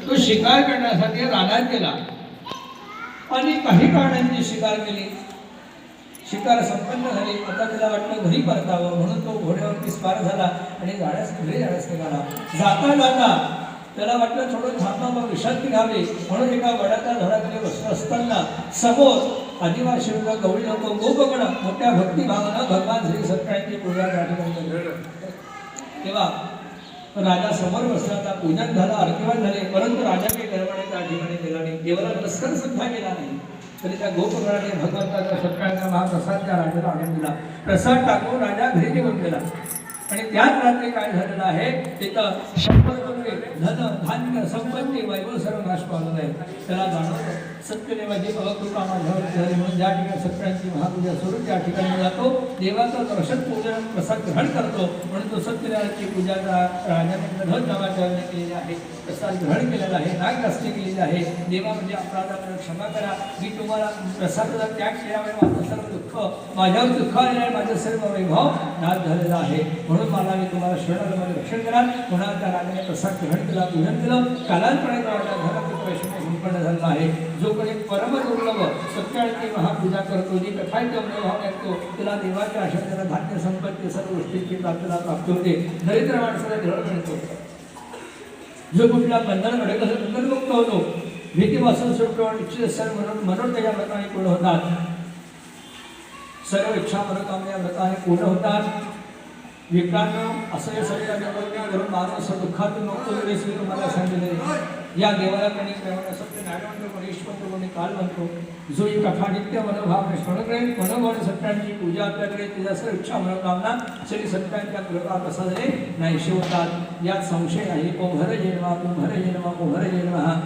तो शिकार करण्यासाठी रानात गेला आणि काही कारणांची शिकार केली. शिकार संपन्न झाली. आता त्याला वाटलं घरी परतावं म्हणून तो घोड्यावरती स्वार झाला आणि घरी जाण्यास निघाला. जाता जाता त्याला वाटलं थोडं थांबावं, विश्रांती घ्यावी म्हणून एका वडाच्या झाडाखाली बसलं असताना समोर आदिवासी लोक, गवळी लोक, गोपगण मोठ्या भक्तिभावानं भगवान श्री सत्यनारायणची पूजा त्या ठिकाणी करत. तेव्हा राजा समोर बसला होता. पूजन झालं, आरतीवान झाले, परंतु राजा काही गडबडीने त्या ठिकाणी गेला नाही. देवाला नमस्कार सुद्धा केला नाही. तरी त्या गोपगणाने भगवंताचा सत्यनारायणचा महाप्रसाद त्या राजाला आणून दिला. प्रसाद टाकून राजा घरी निघून गेला. आणि त्याच रात्री काय झालेलं आहे, तिथं धन धान्य संपत्ती वैभव सर्व नाश पावलेला आहे. त्याला जाणवलं सत्यदेवाची अवकृपा माझ्यावर झाली म्हणून ज्या ठिकाणी सत्यनारायणची महापूजा सुरू त्या ठिकाणी जातो. देवाचं दर्शन पूजन प्रसाद ग्रहण करतो. म्हणून तो सत्यदेवाची पूजा राजाने धन नावाच्या केलेली आहे. प्रसाद ग्रहण केलेला आहे, नागरास्ती केलेली आहे. देवा म्हणजे अपराधाला क्षमा करा, मी तुम्हाला प्रसादाचा त्याग केल्यामुळे माझं सर्व दुःख, माझ्यावर दुःख आलेलं आहे, माझं सर्व वैभव नाश झालेला आहे. म्हणून मला मी तुम्हाला शरणाला माझे रक्षण करा. पुन्हा त्या राजाने प्रसाद ग्रहण केला, पूजन केलं. कालांतराने राजा धनापुत्र वैष्णव संपन्न झाला आहे. जो कोणी परम दुर्लभ सत्यनारायणची महापूजा करतो, जी कथांचे भाव ऐकतो, त्याला देवाच्या आशा त्याला धान्य संपत्ती सर्व गोष्टींची प्राप्त होते. दरिद्र माणसाला धड मिळतो. जो कुठल्या बंधन अडकलं बंधनमुक्त होतो. भीतीपासून सुटतो आणि इच्छित सर्व म्हणून त्याच्या व्रताने पूर्ण होतात. सर्व इच्छा मनोकामना व्रताने पूर्ण होतात. विकांनो असं या सगळ्या करून माणूस दुःखातून मुक्त होईल श्री तुम्हाला सांगितले. या देवाला कोणी प्रेमाने सत्य नारायण म्हणतो, कोणी ईश्वर कोणी काल म्हणतो. जो ही कथा नित्य मनोभाव श्रवण करेल, मनोभाव सत्यांची पूजा आपल्याकडे तिच्या सर्व इच्छा मनोकामना श्री सत्यांच्या कृपा प्रसादने नाहीशी होतात. यात संशय आहे. ओ भर जन्मा, ओ भर जन्मा, ओ भर जन्मा.